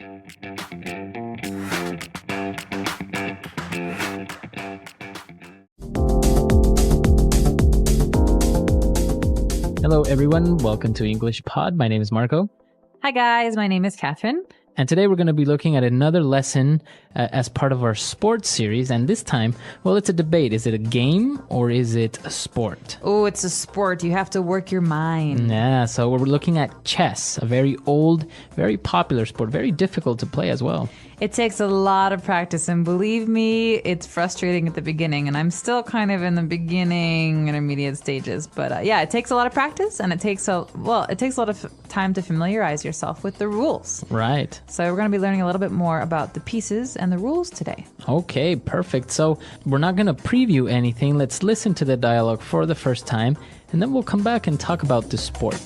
Hello, everyone. Welcome to English Pod. My name is Marco. Hi, guys. My name is Catherine. And today we're going to be looking at another lesson as part of our sports series. And this time, well, it's a debate. Is it a game or is it a sport? Oh, it's a sport. You have to work your mind. Yeah, so we're looking at chess, a very old, very popular sport, very difficult to play as well. It takes a lot of practice, and believe me, it's frustrating at the beginning, and I'm still kind of in the beginning, intermediate stages. But yeah, it takes a lot of practice, and it takes a lot of time to familiarize yourself with the rules. Right. So we're going to be learning a little bit more about the pieces and the rules today. Okay, perfect. So we're not going to preview anything. Let's listen to the dialogue for the first time, and then we'll come back and talk about the sport.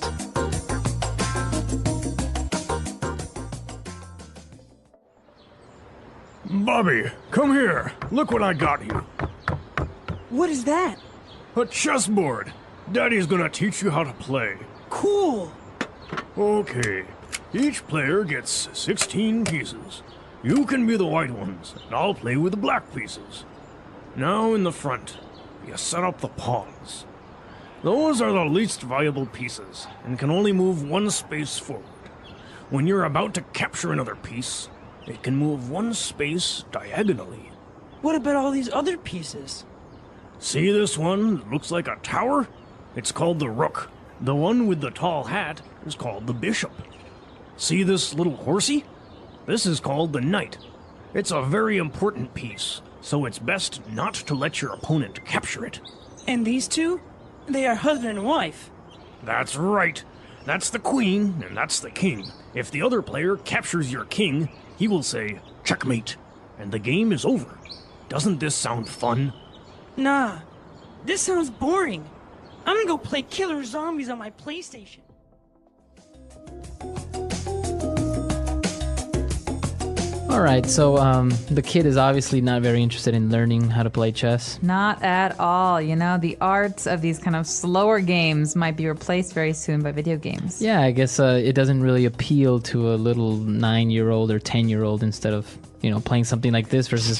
Bobby, come here. Look what I got you. What is that? A chessboard. Daddy's gonna teach you how to play. Cool. Okay. Each player gets 16 pieces. You can be the white ones, and I'll play with the black pieces. Now in the front, you set up the pawns. Those are the least valuable pieces, and can only move one space forward. When you're about to capture another piece, it can move one space diagonally. What about all these other pieces? See this one that looks like a tower? It's called the rook. The one with the tall hat is called the bishop. See this little horsey? This is called the knight. It's a very important piece, so it's best not to let your opponent capture it. And these two? They are husband and wife. That's right. That's the queen, and that's the king. If the other player captures your king, he will say, checkmate, and the game is over. Doesn't this sound fun? Nah, this sounds boring. I'm gonna go play Killer Zombies on my PlayStation. All right, so the kid is obviously not very interested in learning how to play chess. Not at all. You know, the arts of these kind of slower games might be replaced very soon by video games. Yeah, I guess it doesn't really appeal to a little 9-year-old or 10-year-old instead of, playing something like this versus,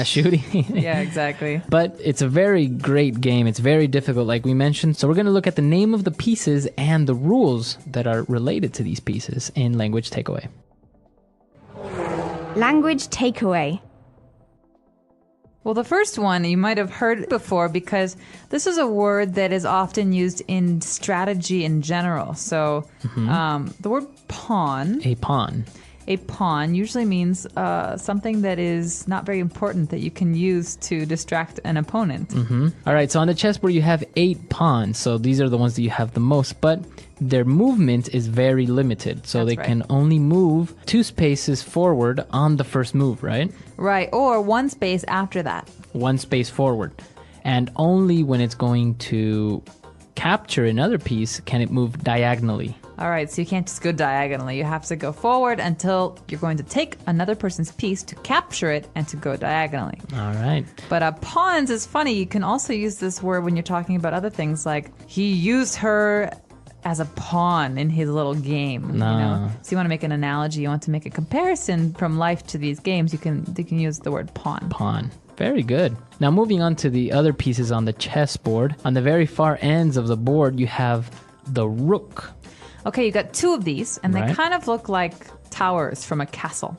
shooting. Yeah, exactly. But it's a very great game. It's very difficult, like we mentioned. So we're going to look at the name of the pieces and the rules that are related to these pieces in Language Takeaway. Language takeaway. Well, the first one you might have heard before because this is a word that is often used in strategy in general. So the word pawn. A pawn. A pawn usually means something that is not very important that you can use to distract an opponent. All right, so on the chessboard you have 8 pawns. So these are the ones that you have the most, but their movement is very limited. So That's they right. can only move 2 spaces forward on the first move, right? Right, or one space after that. 1 space forward. And only when it's going to capture another piece can it move diagonally. All right, so you can't just go diagonally. You have to go forward until you're going to take another person's piece to capture it and to go diagonally. All right. But pawns is funny. You can also use this word when you're talking about other things, like he used her as a pawn in his little game. No. So you want to make an analogy, you want to make a comparison from life to these games, you can use the word pawn. Pawn. Very good. Now moving on to the other pieces on the chessboard. On the very far ends of the board, you have the rook. Okay, you got 2 of these, and they Right. kind of look like towers from a castle.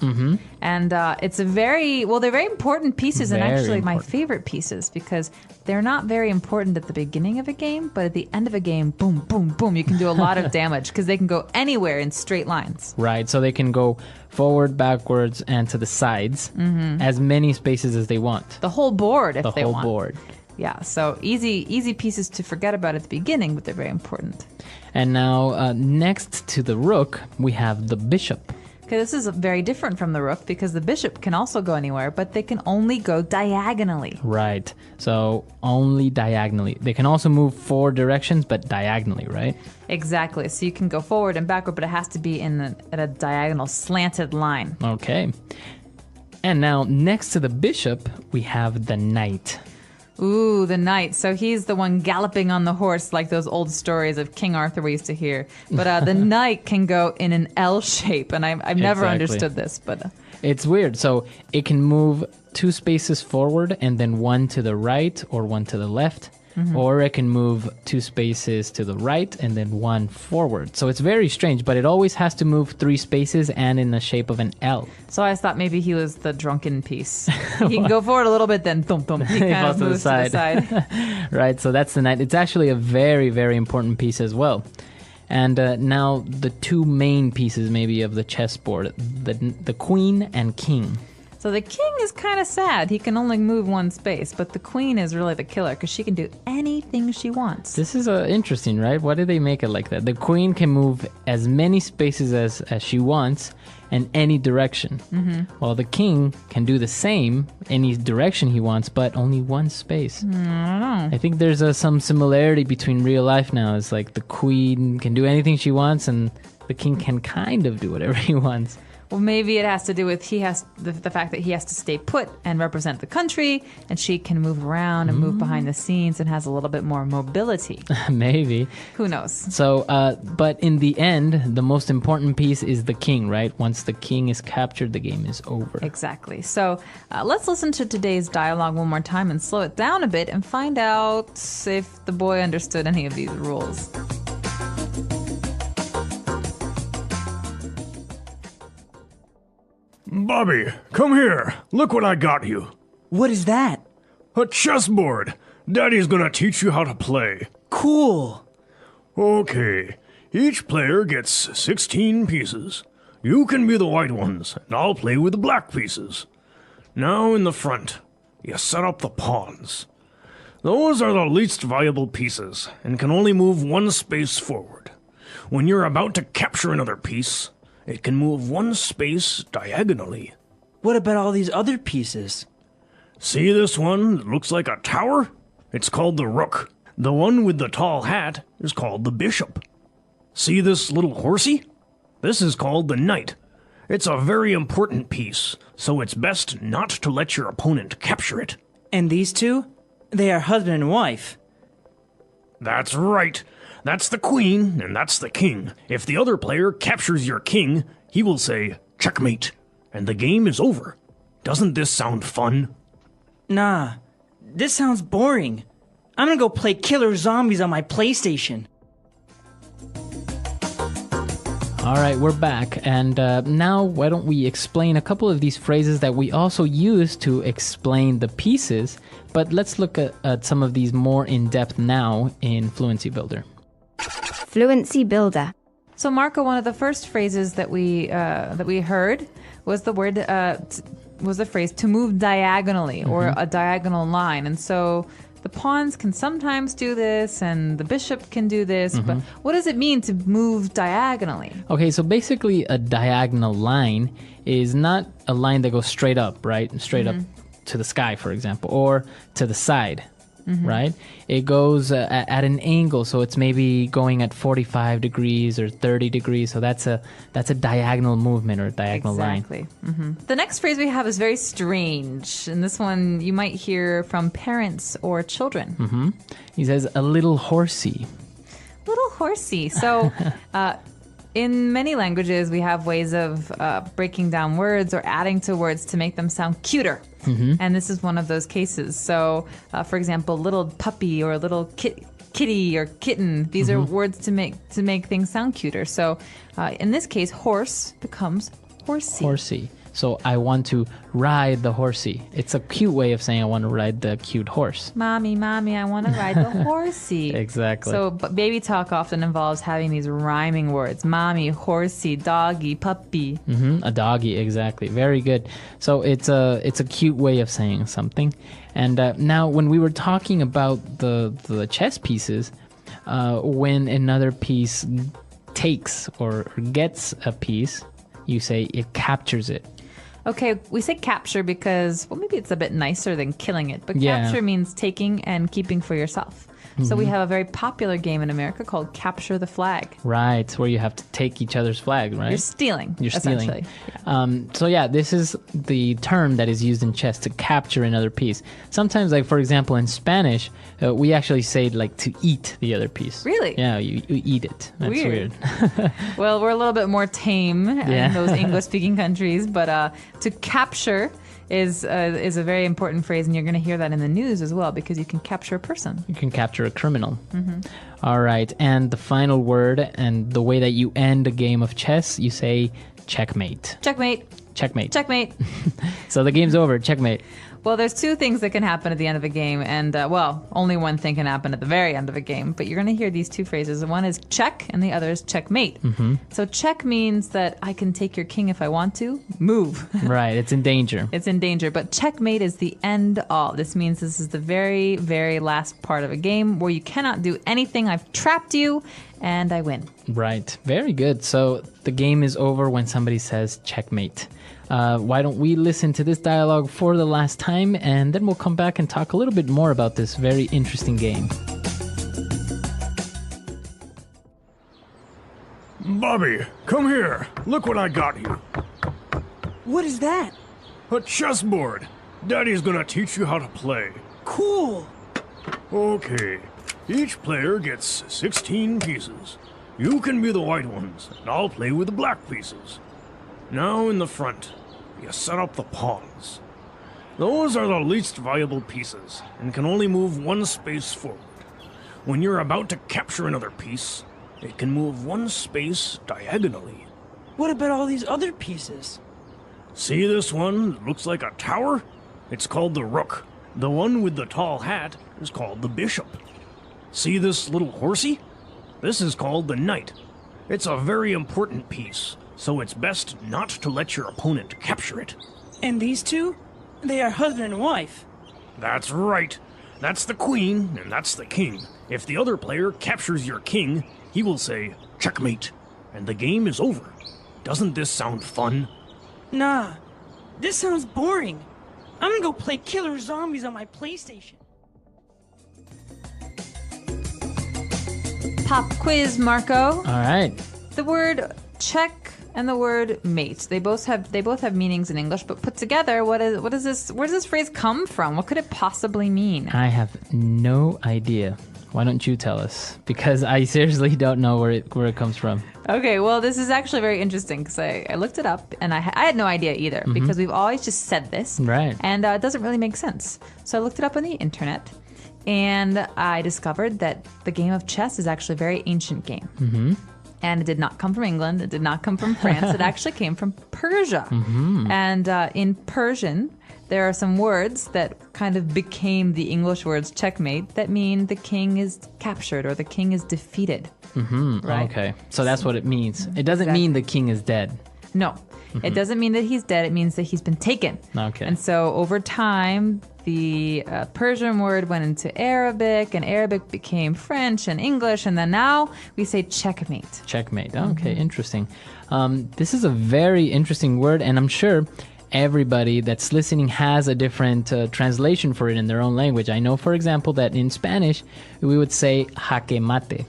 And they're very important pieces, and Very actually my important. favorite pieces, because they're not very important at the beginning of a game, but at the end of a game, boom, boom, boom, you can do a lot of damage because they can go anywhere in straight lines. Right, so they can go forward, backwards, and to the sides, as many spaces as they want. The whole board, if The they whole want. board. Yeah, so easy pieces to forget about at the beginning, but they're very important. And now, next to the rook, we have the bishop. Okay, this is very different from the rook because the bishop can also go anywhere, but they can only go diagonally. Right, so only diagonally. They can also move 4 directions, but diagonally, right? Exactly. So you can go forward and backward, but it has to be at a diagonal slanted line. Okay. And now, next to the bishop, we have the knight. Ooh, the knight. So he's the one galloping on the horse, like those old stories of King Arthur we used to hear. But the knight can go in an L shape, and I've never Exactly. understood this. But It's weird. So it can move 2 spaces forward and then 1 to the right or 1 to the left. Or it can move 2 spaces to the right and then 1 forward. So it's very strange, but it always has to move 3 spaces and in the shape of an L. so I thought maybe he was the drunken piece. He can go forward a little bit, then thump thump. He kind falls of to the moves to the side. Right, so that's the knight. It's actually a very, very important piece as well. And now the 2 main pieces maybe of the chessboard, the queen and king. So the king is kind of sad. He can only move 1 space, but the queen is really the killer because she can do anything she wants. This is interesting, right? Why did they make it like that? The queen can move as many spaces as she wants in any direction. While the king can do the same, any direction he wants, but only 1 space. I don't know. I think there's some similarity between real life now. It's like the queen can do anything she wants and the king can kind of do whatever he wants. Well, maybe it has to do with the fact that he has to stay put and represent the country, and she can move around and move behind the scenes and has a little bit more mobility. Maybe. Who knows? So, but in the end, the most important piece is the king, right? Once the king is captured, the game is over. Exactly. So let's listen to today's dialogue one more time and slow it down a bit and find out if the boy understood any of these rules. Bobby, come here. Look what I got you. What is that? A chessboard. Daddy's gonna teach you how to play. Cool. Okay. Each player gets 16 pieces. You can be the white ones, and I'll play with the black pieces. Now in the front, you set up the pawns. Those are the least valuable pieces, and can only move 1 space forward. When you're about to capture another piece, it can move 1 space diagonally. What about all these other pieces? See this one that looks like a tower? It's called the rook. The one with the tall hat is called the bishop. See this little horsey? This is called the knight. It's a very important piece, so it's best not to let your opponent capture it. And these two? They are husband and wife. That's right. That's the queen, and that's the king. If the other player captures your king, he will say, checkmate, and the game is over. Doesn't this sound fun? Nah, this sounds boring. I'm gonna go play Killer Zombies on my PlayStation. All right, we're back. And now why don't we explain a couple of these phrases that we also use to explain the pieces. But let's look at some of these more in depth now in Fluency Builder. Fluency Builder. So, Marco, one of the first phrases that we heard was the phrase "to move diagonally" or a diagonal line, and so the pawns can sometimes do this, and the bishop can do this. But what does it mean to move diagonally? Okay, so basically a diagonal line is not a line that goes straight up, right? Straight up to the sky, for example, or to the side. Right? It goes at an angle, so it's maybe going at 45 degrees or 30 degrees. So that's a diagonal movement or a diagonal line. Exactly. The next phrase we have is very strange, and this one you might hear from parents or children. He says, a little horsey. Little horsey. So, in many languages, we have ways of breaking down words or adding to words to make them sound cuter. And this is one of those cases. So, for example, little puppy or little kitty or kitten. These are words to make things sound cuter. So, in this case, horse becomes horsey. Horsey. So I want to ride the horsey. It's a cute way of saying I want to ride the cute horse. Mommy, I want to ride the horsey. Exactly. So baby talk often involves having these rhyming words. Mommy, horsey, doggy, puppy. A doggy, exactly. Very good. So it's a cute way of saying something. And now when we were talking about the chess pieces, when another piece takes or gets a piece, you say it captures it. Okay, we say capture because, well, maybe it's a bit nicer than killing it, but Yeah. capture means taking and keeping for yourself. So we have a very popular game in America called Capture the Flag. Right, where you have to take each other's flag, right? You're stealing, You're stealing. essentially. Yeah. So yeah, this is the term that is used in chess, to capture another piece. Sometimes, like for example, in Spanish, we actually say like to eat the other piece. Really? Yeah, you eat it. That's weird. Well, we're a little bit more tame Yeah. in those English-speaking countries, but to capture is a very important phrase, and you're going to hear that in the news as well, because you can capture a person. You can capture a criminal. All right, and the final word, and the way that you end a game of chess, you say checkmate. Checkmate. Checkmate. Checkmate. So the game's over. Checkmate. Well, there's two things that can happen at the end of a game, and well, only one thing can happen at the very end of a game. But you're going to hear these two phrases. One is check, and the other is checkmate. So check means that I can take your king if I want to. Move. Right, it's in danger. It's in danger. But checkmate is the end all. This means this is the very, very last part of a game where you cannot do anything. I've trapped you, and I win. Right, very good. So the game is over when somebody says checkmate. Why don't we listen to this dialogue for the last time, and then we'll come back and talk a little bit more about this very interesting game. Bobby, come here. Look what I got you. What is that? A chessboard. Daddy's gonna teach you how to play. Cool. Okay. Each player gets 16 pieces. You can be the white ones, and I'll play with the black pieces. Now in the front, you set up the pawns. Those are the least valuable pieces, and can only move one space forward. When you're about to capture another piece, it can move one space diagonally. What about all these other pieces? See this one that looks like a tower? It's called the rook. The one with the tall hat is called the bishop. See this little horsey? This is called the knight. It's a very important piece, so it's best not to let your opponent capture it. And these two? They are husband and wife. That's right. That's the queen, and that's the king. If the other player captures your king, he will say, checkmate, and the game is over. Doesn't this sound fun? Nah, this sounds boring. I'm gonna go play killer zombies on my PlayStation. Pop quiz, Marco. All right. The word check and the word mate. They both have meanings in English, but put together, where does this phrase come from? What could it possibly mean? I have no idea. Why don't you tell us? Because I seriously don't know where it comes from. Okay, well, this is actually very interesting because I looked it up and I had no idea either because we've always just said this. Right. And it doesn't really make sense. So I looked it up on the internet and I discovered that the game of chess is actually a very ancient game. And it did not come from England. It did not come from France. It actually came from Persia. And in Persian, there are some words that kind of became the English words checkmate that mean the king is captured or the king is defeated. Right? Okay. So that's what it means. It doesn't mean the king is dead. No, it doesn't mean that he's dead. It means that he's been taken. Okay. And so over time, the Persian word went into Arabic, and Arabic became French and English, and then now we say checkmate. Checkmate. Okay, interesting. This is a very interesting word, and I'm sure everybody that's listening has a different translation for it in their own language. I know, for example, that in Spanish, we would say jaque mate.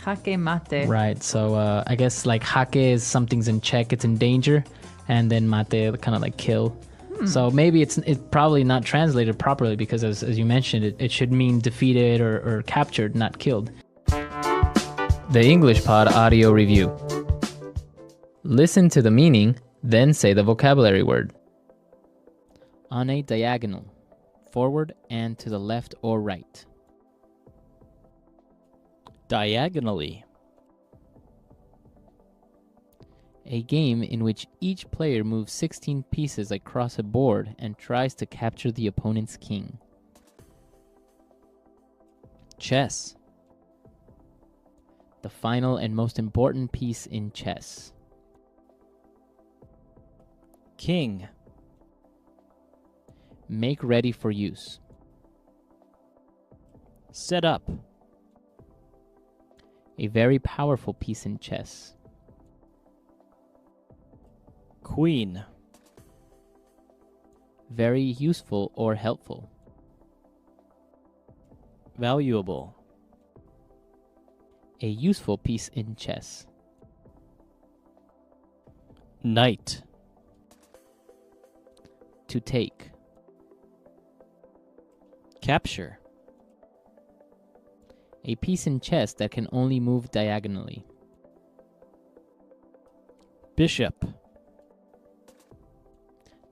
Jaque mate. Right. So I guess like jaque is something's in check, it's in danger, and then mate kind of like kill. So maybe it's probably not translated properly because as you mentioned, it should mean defeated or captured, not killed. The English Pod Audio Review. Listen to the meaning, then say the vocabulary word. On a diagonal, forward and to the left or right. Diagonally. A game in which each player moves 16 pieces across a board and tries to capture the opponent's king. Chess. The final and most important piece in chess. King. Make ready for use. Set up. A very powerful piece in chess. Queen. Very useful or helpful. Valuable. A useful piece in chess. Knight. To take. Capture. A piece in chess that can only move diagonally. Bishop.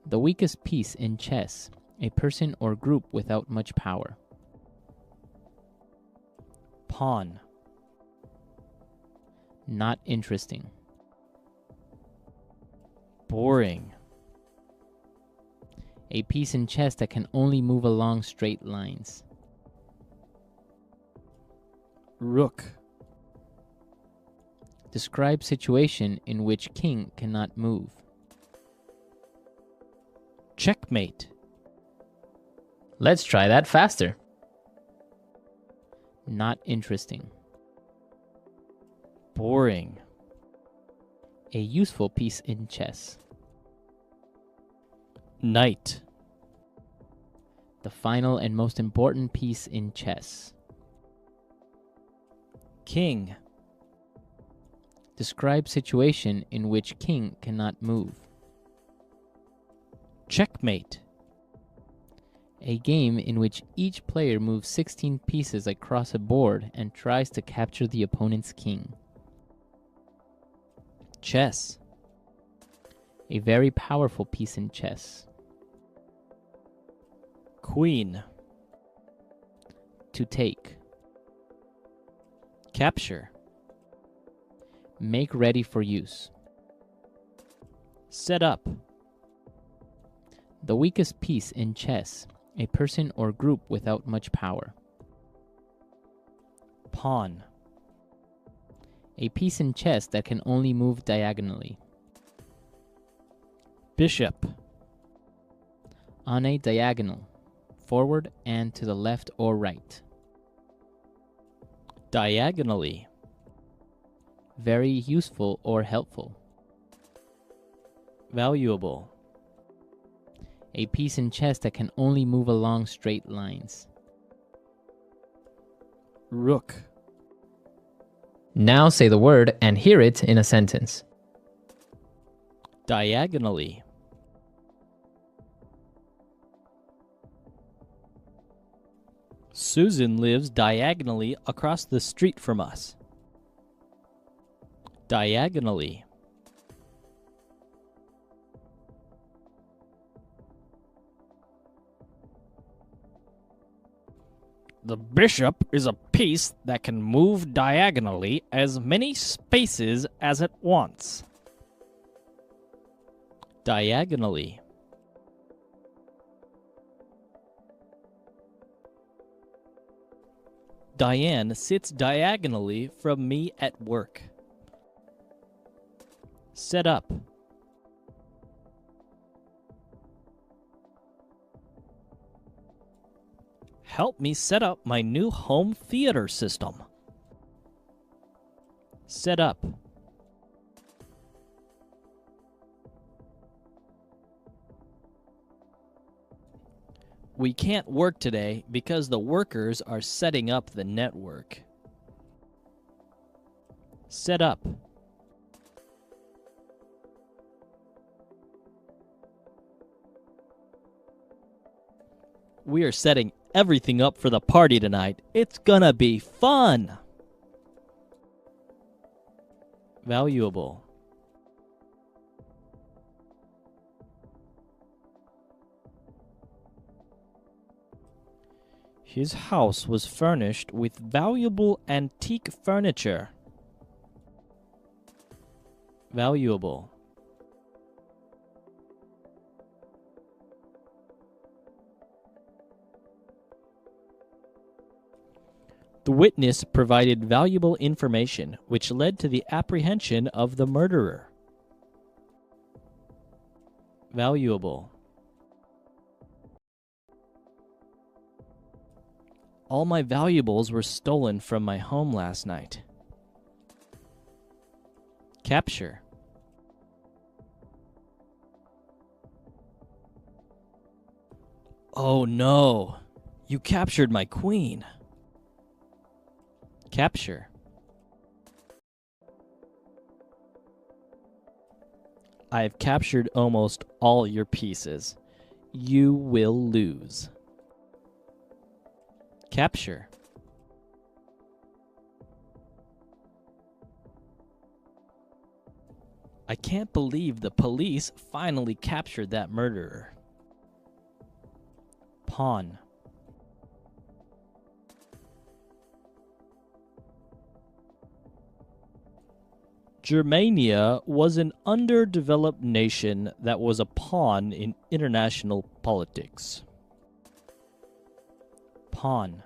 The weakest piece in chess. A person or group without much power. Pawn. Not interesting. Boring. A piece in chess that can only move along straight lines. Rook. Describe situation in which king cannot move. Checkmate. Let's try that faster. Not interesting. Boring. A useful piece in chess. Knight. The final and most important piece in chess. King. Describe situation in which king cannot move. Checkmate. A game in which each player moves 16 pieces across a board and tries to capture the opponent's king. Chess. A very powerful piece in chess. Queen. To take. Capture. Make ready for use. Set up. The weakest piece in chess. A person or group without much power. Pawn. A piece in chess that can only move diagonally. Bishop. On a diagonal, forward and to the left or right. Diagonally. Very useful or helpful. Valuable. A piece in chess that can only move along straight lines. Rook. Now say the word and hear it in a sentence. Diagonally. Susan lives diagonally across the street from us. Diagonally. The bishop is a piece that can move diagonally as many spaces as it wants. Diagonally. Diane sits diagonally from me at work. Set up. Help me set up my new home theater system. Set up. We can't work today because the workers are setting up the network. Set up. We are setting everything up for the party tonight. It's gonna be fun. Valuable. His house was furnished with valuable antique furniture. Valuable. The witness provided valuable information which led to the apprehension of the murderer. Valuable. All my valuables were stolen from my home last night. Capture. Oh no, you captured my queen. Capture. I have captured almost all your pieces. You will lose. Capture. I can't believe the police finally captured that murderer. Pawn. Germania was an underdeveloped nation that was a pawn in international politics. Pawn.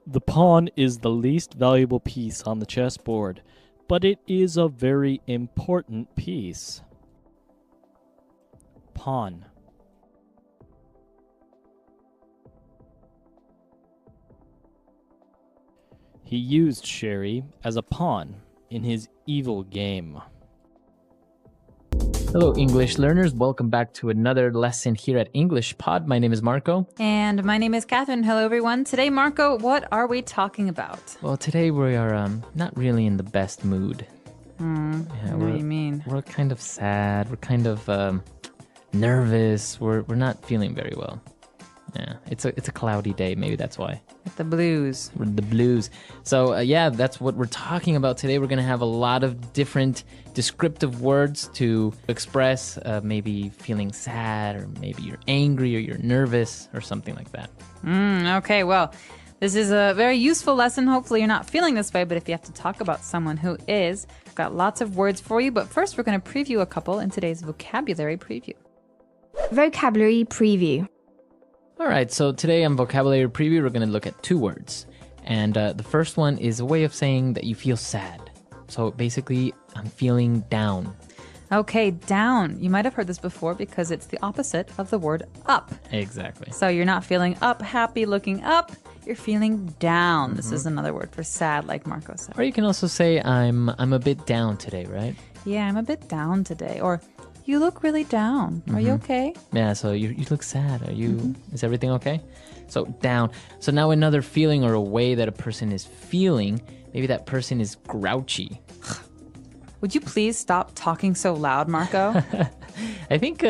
The pawn is the least valuable piece on the chessboard, but it is a very important piece. Pawn. He used Sherry as a pawn in his evil game. Hello, English learners. Welcome back to another lesson here at English Pod. My name is Marco. And my name is Catherine. Hello, everyone. Today, Marco, what are we talking about? Well, today we are not really in the best mood. I know what you mean. We're kind of sad. We're kind of nervous. We're not feeling very well. Yeah, it's a cloudy day. Maybe that's why. The blues. The blues. So yeah, that's what we're talking about today. We're going to have a lot of different descriptive words to express maybe feeling sad, or maybe you're angry, or you're nervous, or something like that. Okay, well, this is a very useful lesson. Hopefully you're not feeling this way, but if you have to talk about someone who is, I've got lots of words for you. But first, we're going to preview a couple in today's vocabulary preview. Vocabulary preview. All right, so today on Vocabulary Preview, we're going to look at two words. And the first one is a way of saying that you feel sad. So basically, I'm feeling down. Okay, down. You might have heard this before because it's the opposite of the word up. Exactly. So you're not feeling up, happy, looking up. You're feeling down. This is another word for sad, like Marco said. Or you can also say, I'm a bit down today, right? Yeah, I'm a bit down today. Or you look really down. Are you okay? Yeah, so you look sad. Are you? Is everything okay? So down. So now another feeling or a way that a person is feeling, maybe that person is grouchy. Would you please stop talking so loud, Marco? I think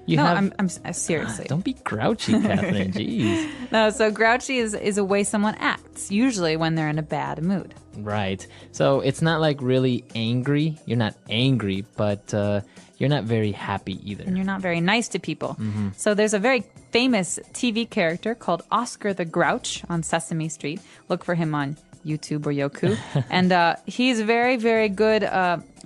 you have... I'm seriously. Don't be grouchy, Catherine. Jeez. No, so grouchy is a way someone acts, usually when they're in a bad mood. Right. So it's not like really angry. You're not angry, but you're not very happy either. And you're not very nice to people. So there's a very famous TV character called Oscar the Grouch on Sesame Street. Look for him on YouTube or Yoku. And he's very, very good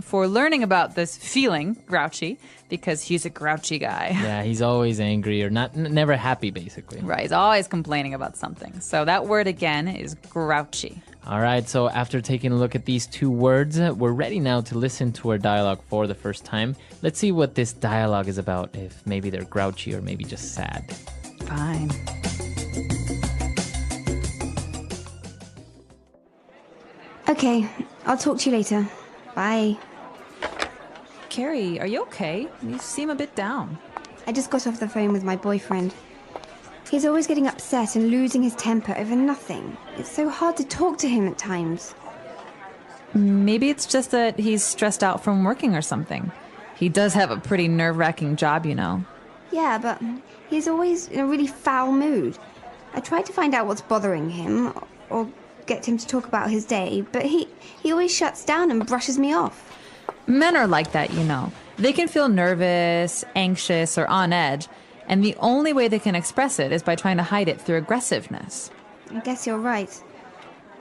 for learning about this feeling, grouchy, because he's a grouchy guy. Yeah, he's always angry or never happy, basically. Right, he's always complaining about something. So that word again is grouchy. All right, so after taking a look at these two words, we're ready now to listen to our dialogue for the first time. Let's see what this dialogue is about, if maybe they're grouchy or maybe just sad. Fine. Okay, I'll talk to you later. Bye. Carrie, are you okay? You seem a bit down. I just got off the phone with my boyfriend. He's always getting upset and losing his temper over nothing. It's so hard to talk to him at times. Maybe it's just that he's stressed out from working or something. He does have a pretty nerve-wracking job, you know. Yeah, but he's always in a really foul mood. I tried to find out what's bothering him, or get him to talk about his day, but he always shuts down and brushes me off. Men are like that, you know. They can feel nervous, anxious, or on edge, and the only way they can express it is by trying to hide it through aggressiveness. I guess you're right.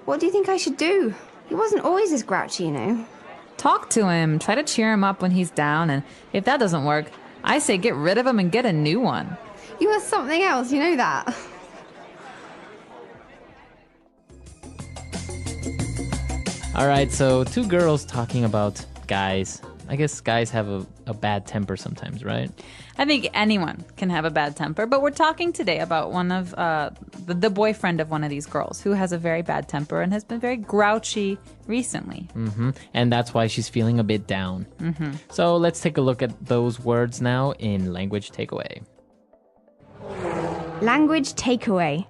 What do you think I should do? He wasn't always this grouchy, you know. Talk to him, try to cheer him up when he's down, and if that doesn't work, I say get rid of him and get a new one. You are something else, you know that. All right, so two girls talking about guys. I guess guys have a bad temper sometimes, right? I think anyone can have a bad temper, but we're talking today about one of the boyfriend of one of these girls who has a very bad temper and has been very grouchy recently. And that's why she's feeling a bit down. So let's take a look at those words now in Language Takeaway. Language takeaway.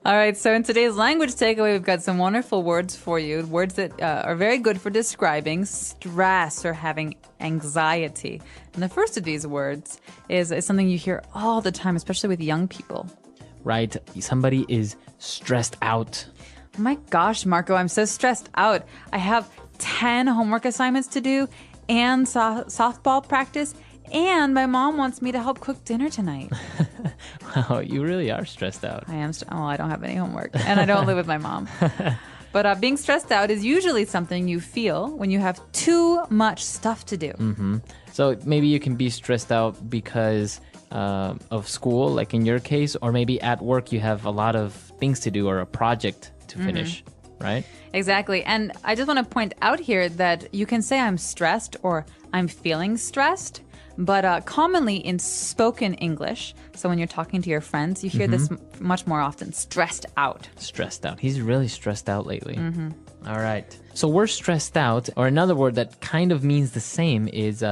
All right, so in today's language takeaway, we've got some wonderful words for you. Words that are very good for describing stress or having anxiety. And the first of these words is something you hear all the time, especially with young people. Right? Somebody is stressed out. Oh my gosh, Marco, I'm so stressed out. I have 10 homework assignments to do and softball practice, and my mom wants me to help cook dinner tonight. Wow, you really are stressed out. I am. I don't have any homework, and I don't live with my mom. But being stressed out is usually something you feel when you have too much stuff to do. Mm-hmm. So maybe you can be stressed out because of school, like in your case, or maybe at work you have a lot of things to do or a project to finish, right? Exactly. And I just want to point out here that you can say I'm stressed or I'm feeling stressed, but commonly in spoken English, so when you're talking to your friends, you hear this much more often, stressed out. Stressed out. He's really stressed out lately. All right. So we're stressed out, or another word that kind of means the same is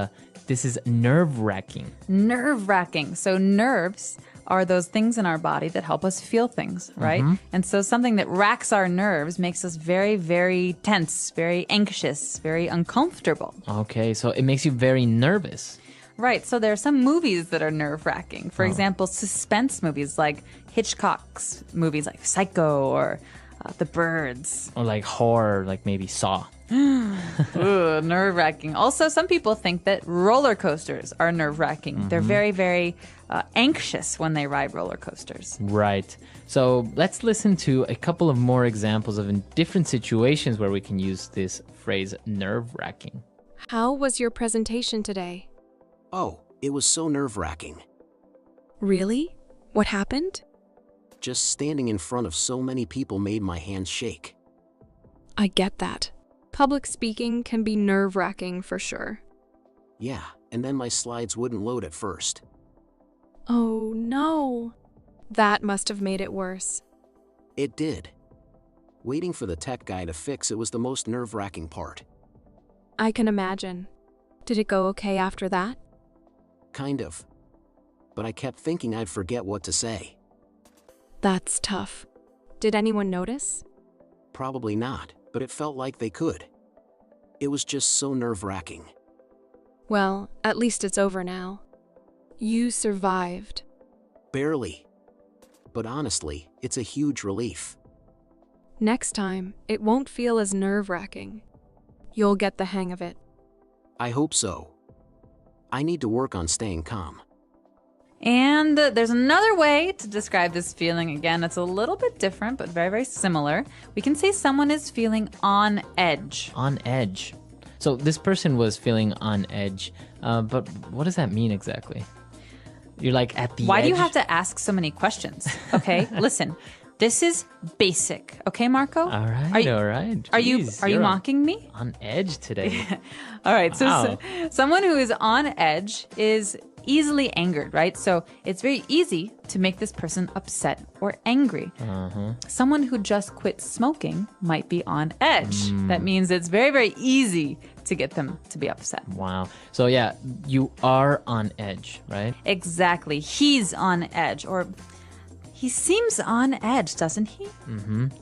this is nerve-wracking. Nerve-wracking. So nerves are those things in our body that help us feel things, right? And so something that racks our nerves makes us very, very tense, very anxious, very uncomfortable. Okay, so it makes you very nervous. Right. So there are some movies that are nerve-wracking. For example, suspense movies like Hitchcock's movies like Psycho or The Birds. Or like horror, like maybe Saw. Ooh, nerve-wracking. Also, some people think that roller coasters are nerve-wracking. They're very, very anxious when they ride roller coasters. Right. So let's listen to a couple of more examples of in different situations where we can use this phrase nerve-wracking. How was your presentation today? Oh, it was so nerve-wracking. Really? What happened? Just standing in front of so many people made my hands shake. I get that. Public speaking can be nerve-wracking for sure. Yeah, and then my slides wouldn't load at first. Oh no. That must have made it worse. It did. Waiting for the tech guy to fix it was the most nerve-wracking part. I can imagine. Did it go okay after that? Kind of. But I kept thinking I'd forget what to say. That's tough. Did anyone notice? Probably not, but it felt like they could. It was just so nerve-wracking. Well, at least it's over now. You survived. Barely. But honestly, it's a huge relief. Next time, it won't feel as nerve-wracking. You'll get the hang of it. I hope so. I need to work on staying calm. And there's another way to describe this feeling. Again, it's a little bit different, but very, very similar. We can say someone is feeling on edge. On edge. So this person was feeling on edge, but what does that mean exactly? You're like at the edge? Why do you have to ask so many questions? Okay, listen. This is basic. Okay, Marco? All right, all right. Jeez, Are you you're mocking me? on edge today. All right, Wow. so someone who is on edge is easily angered, right? So it's very easy to make this person upset or angry. Someone who just quit smoking might be on edge. That means it's very, very easy to get them to be upset. Wow. So yeah, you are on edge, right? Exactly. He's on edge, or he seems on edge, doesn't he?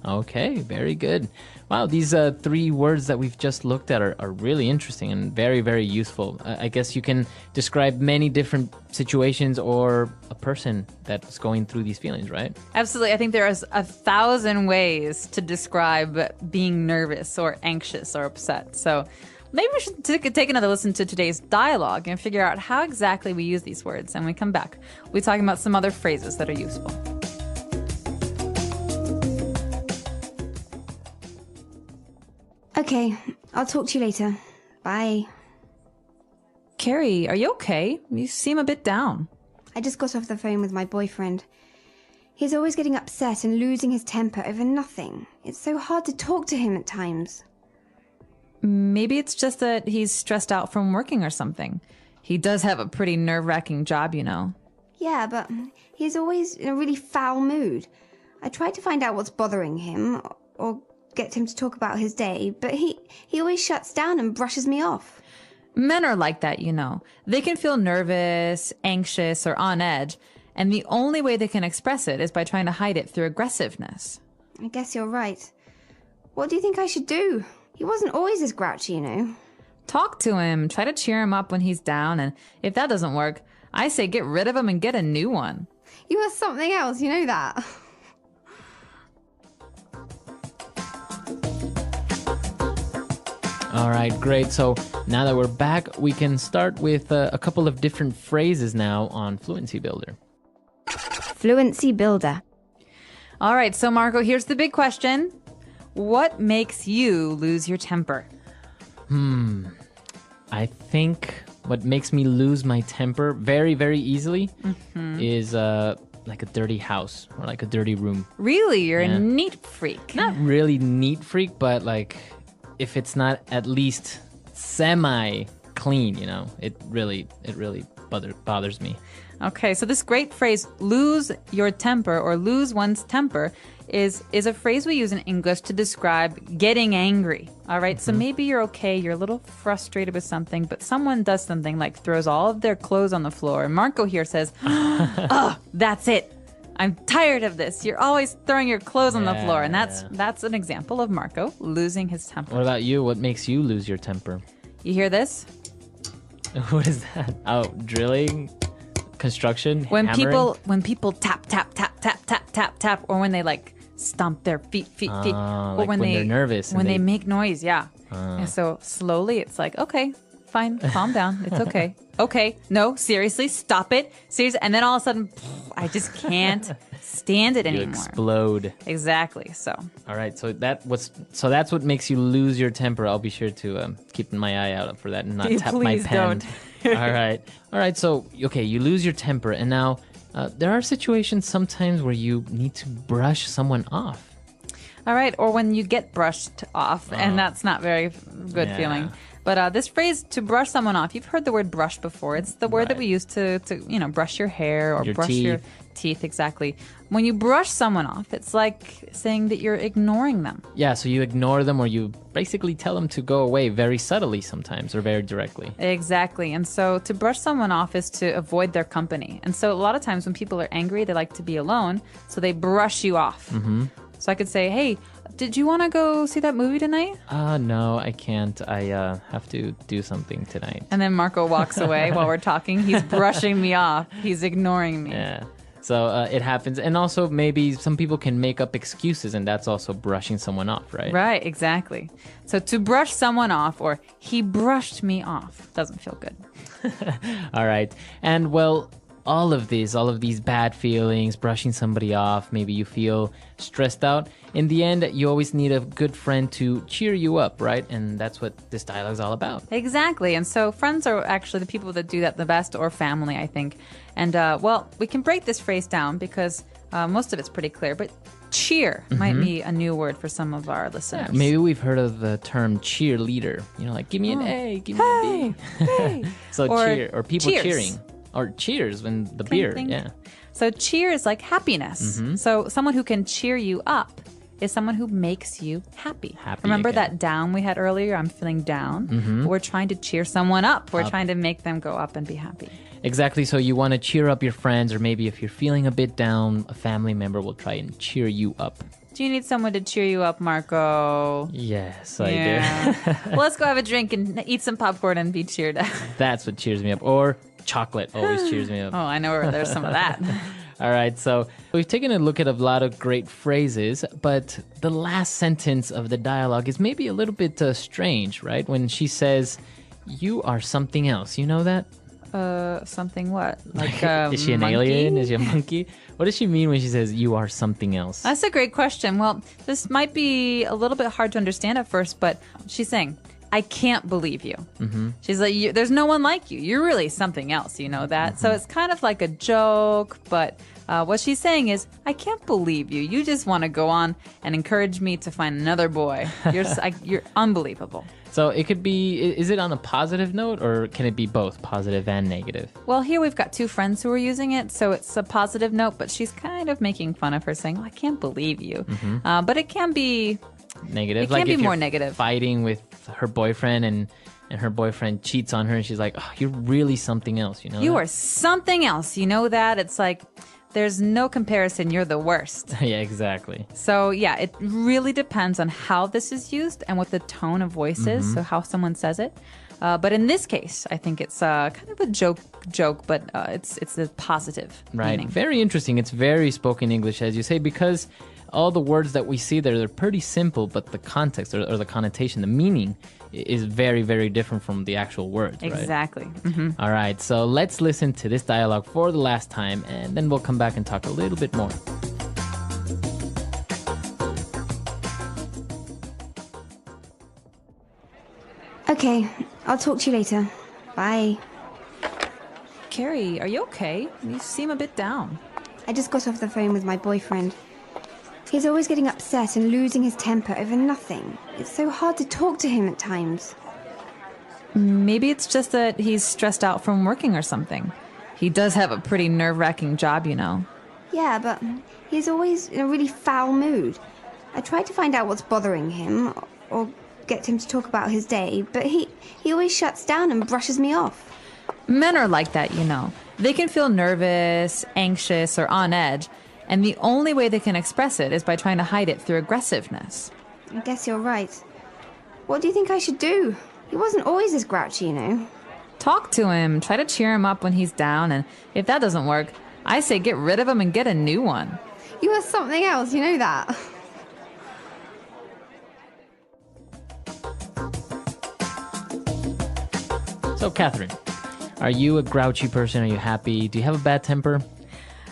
Okay, very good. Wow, these three words that we've just looked at are really interesting and very, very useful. I guess you can describe many different situations or a person that's going through these feelings, right? Absolutely. I think there is 1,000 ways to describe being nervous or anxious or upset. So maybe we should take another listen to today's dialogue and figure out how exactly we use these words. And when we come back, we'll be talking about some other phrases that are useful. Okay, I'll talk to you later. Bye. Carrie, are you okay? You seem a bit down. I just got off the phone with my boyfriend. He's always getting upset and losing his temper over nothing. It's so hard to talk to him at times. Maybe it's just that he's stressed out from working or something. He does have a pretty nerve-wracking job, you know. Yeah, but he's always in a really foul mood. I tried to find out what's bothering him or get him to talk about his day, but he always shuts down and brushes me off. Men are like that, you know. They can feel nervous, anxious, or on edge, And the only way they can express it is by trying to hide it through aggressiveness. I guess you're right. What do you think I should do? He wasn't always as grouchy, you know. Talk to him, try to cheer him up when he's down, and if that doesn't work, I say get rid of him and get a new one. You are something else, you know that. All right, great. So now that we're back, we can start with a couple of different phrases now on Fluency Builder. Fluency Builder. All right, so Marco, here's the big question. What makes you lose your temper? I think what makes me lose my temper very, very easily is like a dirty house or like a dirty room. Really? You're a neat freak. Not really neat freak, but like if it's not at least semi-clean, you know, it really bothers me. Okay, so this great phrase, lose your temper or lose one's temper, is a phrase we use in English to describe getting angry. All right, so maybe you're okay, you're a little frustrated with something, but someone does something like throws all of their clothes on the floor. And Marco here says, oh, that's it. I'm tired of this. You're always throwing your clothes on the floor. And that's an example of Marco losing his temper. What about you? What makes you lose your temper? You hear this? What is that? Oh, drilling? Construction? When hammering? people tap, tap, tap, tap, tap, tap, tap, or when they like stomp their feet, or like when they're nervous. When they make noise, yeah. And so slowly it's like, okay, fine, calm down. It's okay. Okay, no, seriously, stop it. Seriously. And then all of a sudden, I just can't stand it You anymore. explode. Exactly, so. All right, so that's what makes you lose your temper. I'll be sure to keep my eye out for that and not tap my Please pen. don't. All right. So okay, you lose your temper, and now there are situations sometimes where you need to brush someone off. All right, or when you get brushed off, and that's not very good feeling. But this phrase, to brush someone off, you've heard the word brush before. It's the word that we use to brush your hair or brush your teeth, exactly. When you brush someone off, it's like saying that you're ignoring them. Yeah, so you ignore them or you basically tell them to go away very subtly sometimes or very directly. Exactly. And so to brush someone off is to avoid their company. And so a lot of times when people are angry, they like to be alone, so they brush you off. Mm-hmm. So I could say, hey, did you want to go see that movie tonight? No, I can't. I have to do something tonight. And then Marco walks away while we're talking. He's brushing me off. He's ignoring me. Yeah. So it happens. And also maybe some people can make up excuses, and that's also brushing someone off, right? Right, exactly. So to brush someone off, or he brushed me off, doesn't feel good. All right. And well, all of these bad feelings, brushing somebody off, maybe you feel stressed out. In the end, you always need a good friend to cheer you up, right? And that's what this dialogue is all about. Exactly. And so friends are actually the people that do that the best, or family, I think. And, well, we can break this phrase down because most of it's pretty clear. But cheer might be a new word for some of our listeners. Yeah, maybe we've heard of the term cheerleader. You know, like, give me an A, give me a B. Hey. So cheer, or people cheering. Or cheers when the Clink, beer, clink. yeah. So cheer is like happiness. So someone who can cheer you up is someone who makes you happy. Remember again. that down we had earlier? I'm feeling down. We're trying to cheer someone up. We're trying to make them go up and be happy. Exactly. So you want to cheer up your friends, or maybe if you're feeling a bit down, a family member will try and cheer you up. Do you need someone to cheer you up, Marco? Yes, I do. Well, let's go have a drink and eat some popcorn and be cheered up. That's what cheers me up. Or chocolate always cheers me up. Oh, I know where there's some of that. All right, so we've taken a look at a lot of great phrases, but the last sentence of the dialogue is maybe a little bit strange, right? When she says, "You are something else." You know that? Something what? Like is she an monkey? alien? Is she a monkey? What does she mean when she says, "You are something else"? That's a great question. Well, this might be a little bit hard to understand at first, but she's saying, I can't believe you. She's like, there's no one like you. You're really something else, you know that? So it's kind of like a joke, but what she's saying is, I can't believe you. You just want to go on and encourage me to find another boy. You're unbelievable. So it could be, is it on a positive note, or can it be both positive and negative? Well, here we've got two friends who are using it, so it's a positive note, but she's kind of making fun of her, saying, I can't believe you. But it can be Negative. It like can be if more you're negative. Fighting with her boyfriend, and and her boyfriend cheats on her, and she's like, oh, you're really something else, you know? You that? are something else. You know that? It's like there's no comparison. You're the worst. Yeah, exactly. So, yeah, it really depends on how this is used and what the tone of voice is, so how someone says it. But in this case, I think it's kind of a joke, but it's a positive Right. meaning. Very interesting. It's very spoken English, as you say, because all the words that we see there, they're pretty simple, but the context or the connotation, the meaning is very, very different from the actual words, right? Exactly. All right, so let's listen to this dialogue for the last time, and then we'll come back and talk a little bit more. Okay, I'll talk to you later. Bye. Carrie, are you okay? You seem a bit down. I just got off the phone with my boyfriend. He's always getting upset and losing his temper over nothing. It's so hard to talk to him at times. Maybe it's just that he's stressed out from working or something. He does have a pretty nerve-wracking job, you know. Yeah, but he's always in a really foul mood. I tried to find out what's bothering him, or get him to talk about his day, but he always shuts down and brushes me off. Men are like that, you know. They can feel nervous, anxious, or on edge, and the only way they can express it is by trying to hide it through aggressiveness. I guess you're right. What do you think I should do? He wasn't always this grouchy, you know. Talk to him, try to cheer him up when he's down, and if that doesn't work, I say get rid of him and get a new one. You are something else, you know that. So, Catherine, are you a grouchy person? Are you happy? Do you have a bad temper?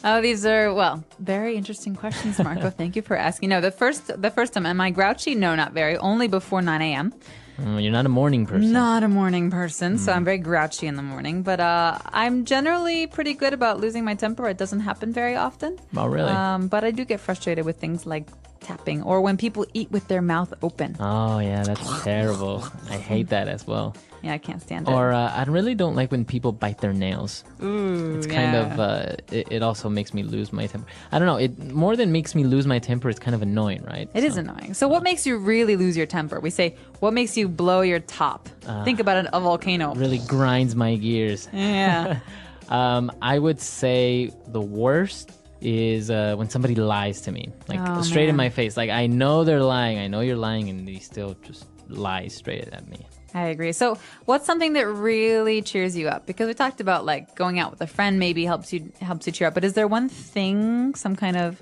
Oh, these are, well, very interesting questions, Marco. Thank you for asking. No, the first time, am I grouchy? No, not very. Only before 9 a.m. You're not a morning person. Not a morning person, so I'm very grouchy in the morning. But I'm generally pretty good about losing my temper. It doesn't happen very often. Oh, really? But I do get frustrated with things like tapping or when people eat with their mouth open. Oh, yeah, that's terrible. I hate that as well. Yeah, I can't stand it. Or I really don't like when people bite their nails. Ooh, It's kind of, it also makes me lose my temper. I don't know, it more than makes me lose my temper, it's kind of annoying, right? It is annoying. So what makes you really lose your temper? We say, what makes you blow your top? Think about a volcano. Really grinds my gears. Yeah. I would say the worst is when somebody lies to me, like straight in my face. Like, I know they're lying, I know you're lying, and they still just lie straight at me. I agree. So what's something that really cheers you up? Because we talked about like going out with a friend maybe helps you cheer up. But is there one thing, some kind of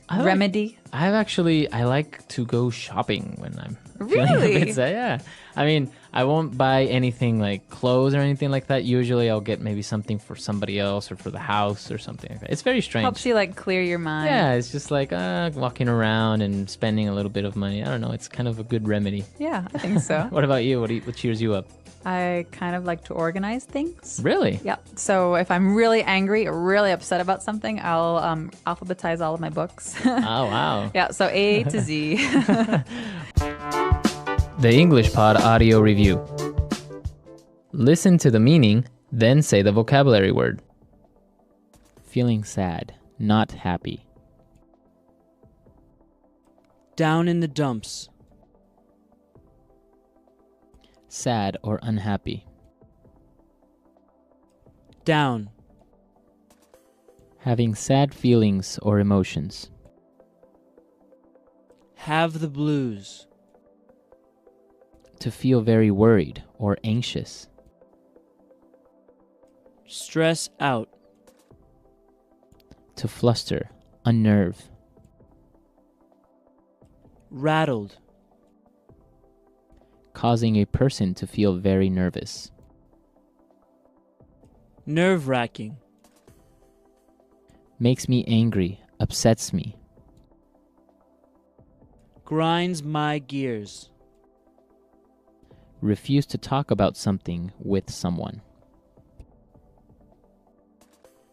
remedy? I like to go shopping when I'm feeling a Really? bit sad. Yeah. I mean, I won't buy anything like clothes or anything like that. Usually I'll get maybe something for somebody else or for the house or something like that. It's very strange. Helps you like clear your mind. Yeah, it's just like walking around and spending a little bit of money. I don't know. It's kind of a good remedy. Yeah, I think so. What about you? What cheers you up? I kind of like to organize things. Really? Yeah. So if I'm really angry or really upset about something, I'll alphabetize all of my books. Oh, wow. Yeah, so A to Z. The English Pod Audio Review. Listen to the meaning, then say the vocabulary word. Feeling sad, not happy. Down in the dumps. Sad or unhappy. Down. Having sad feelings or emotions. Have the blues. To feel very worried or anxious. Stress out. To fluster, unnerve. Rattled. Causing a person to feel very nervous. Nerve-wracking. Makes me angry, upsets me. Grinds my gears. Refuse to talk about something with someone.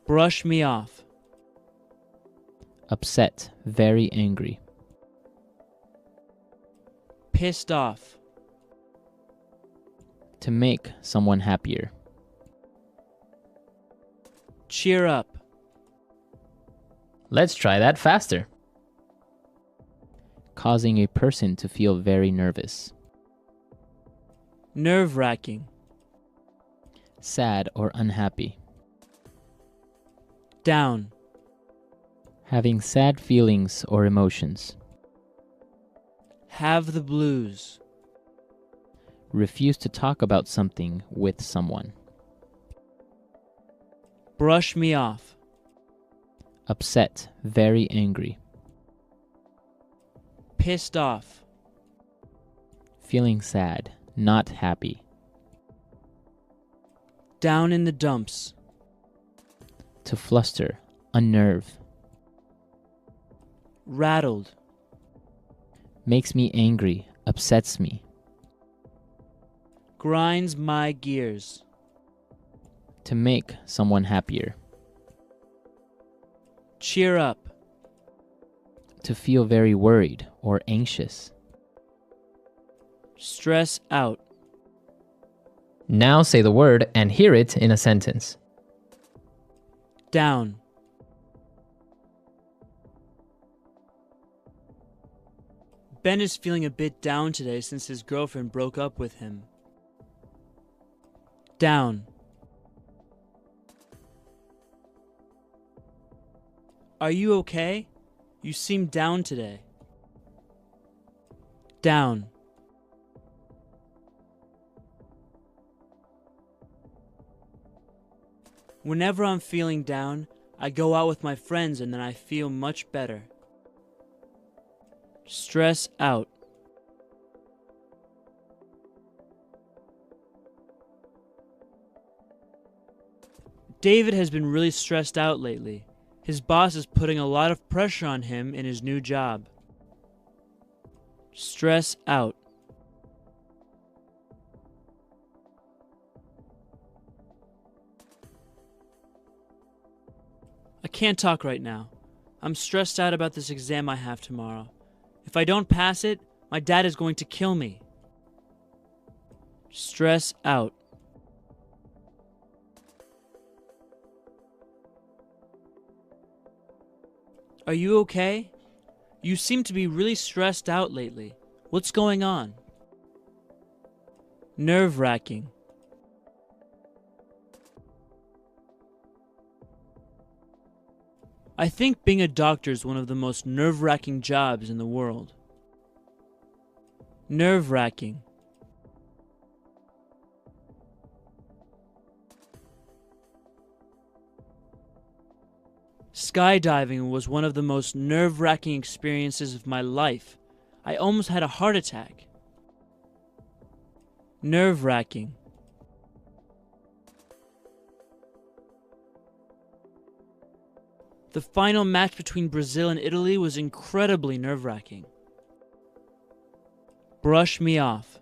Brush me off. Upset, very angry. Pissed off. To make someone happier. Cheer up. Let's try that faster. Causing a person to feel very nervous. Nerve-wracking. Sad or unhappy. Down. Having sad feelings or emotions. Have the blues. Refuse to talk about something with someone. Brush me off. Upset, very angry. Pissed off. Feeling sad, not happy. Down in the dumps. To fluster, unnerve. Rattled. Makes me angry, upsets me. Grinds my gears. To make someone happier. Cheer up. To feel very worried or anxious. Stress out. Now say the word and hear it in a sentence. Down. Ben is feeling a bit down today since his girlfriend broke up with him. Down. Are you okay? You seem down today. Down. Whenever I'm feeling down, I go out with my friends and then I feel much better. Stress out. David has been really stressed out lately. His boss is putting a lot of pressure on him in his new job. Stress out. I can't talk right now. I'm stressed out about this exam I have tomorrow. If I don't pass it, my dad is going to kill me. Stress out. Are you okay? You seem to be really stressed out lately. What's going on? Nerve-wracking. I think being a doctor is one of the most nerve-wracking jobs in the world. Nerve-wracking. Skydiving was one of the most nerve-wracking experiences of my life. I almost had a heart attack. Nerve-wracking. The final match between Brazil and Italy was incredibly nerve-wracking. Brush me off.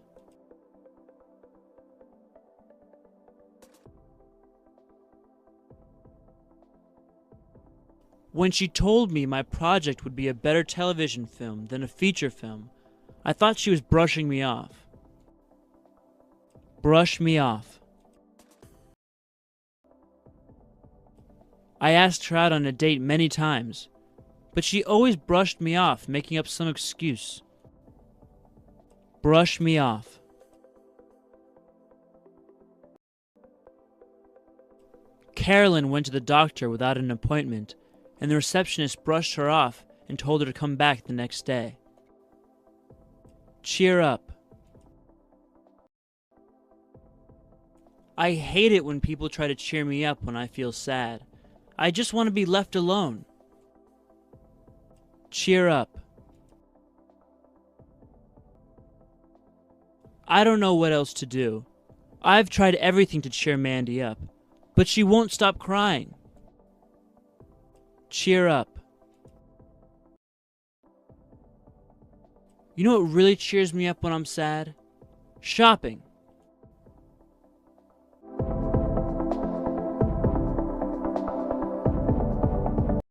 When she told me my project would be a better television film than a feature film, I thought she was brushing me off. Brush me off. I asked her out on a date many times, but she always brushed me off, making up some excuse. Brush me off. Carolyn went to the doctor without an appointment, and the receptionist brushed her off and told her to come back the next day. Cheer up. I hate it when people try to cheer me up when I feel sad. I just want to be left alone. Cheer up. I don't know what else to do. I've tried everything to cheer Mandy up, but she won't stop crying. Cheer up. You know what really cheers me up when I'm sad? Shopping.